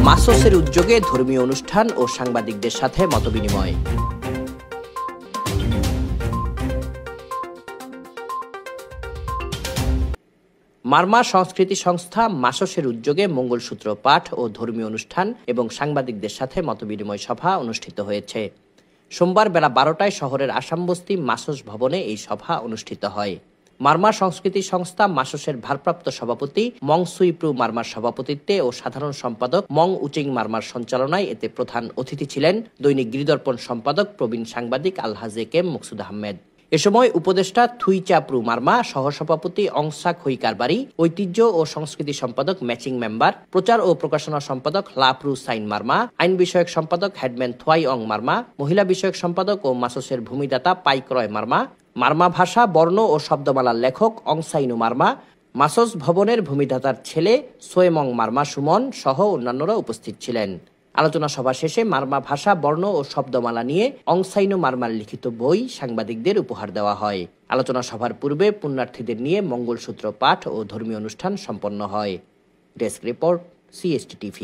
মাসোসের উদ্যোগে ধর্মীয় অনুষ্ঠান ও সাংবাদিকদের সাথে মতবিনিময়। মারমা সংস্কৃতি সংস্থা মাসোসের উদ্যোগে মঙ্গলসূত্র পাঠ ও ধর্মীয় অনুষ্ঠান এবং সাংবাদিকদের সাথে মতবিনিময় সভা অনুষ্ঠিত হয়েছে। সোমবার বেলা 12টায় শহরের আসামবস্তি মাসোস ভবনে এই সভা অনুষ্ঠিত হয়। মারমা সংস্কৃতি সংস্থা মাসোসের ভারপ্রাপ্ত সভাপতি মং সুইপ্রু মারমার সভাপতিত্বে ও সাধারণ সম্পাদক মং উচিং মারমার সঞ্চালনায় এতে প্রধান অতিথি ছিলেন দৈনিক গিরিদর্পণ সম্পাদক প্রবীণ সাংবাদিক আলহাজে কে মকসুদ আহমেদ। এ সময় উপদেষ্টা থুইচাপ্রু মারমা, সহসভাপতি অংসা খৈকারবাড়ি, ঐতিহ্য ও সংস্কৃতি সম্পাদক ম্যাচিং মেম্বার, প্রচার ও প্রকাশনা সম্পাদক লাপ্রু সাইন মারমা, আইন বিষয়ক সম্পাদক হেডম্যান থোয়াই অং মারমা, মহিলা বিষয়ক সম্পাদক ও মাসোসের ভূমিদাতা পাইক্রয় মারমা, মারমা ভাষা, বর্ণ ও শব্দমালার লেখক অংসাইনু মারমা, মাসোস ভবনের ভূমিদাতার ছেলে সোয়েমং মারমা সুমন সহ অন্যান্যরা উপস্থিত ছিলেন। আলোচনা সভা শেষে মারমা ভাষা, বর্ণ ও শব্দমালা নিয়ে অংসাইনু মারমার লিখিত বই সাংবাদিকদের উপহার দেওয়া হয়। আলোচনা সভার পূর্বে পুণ্যার্থীদের নিয়ে মঙ্গলসূত্র পাঠ ও ধর্মীয় অনুষ্ঠান সম্পন্ন হয়। Desk report, CST TV।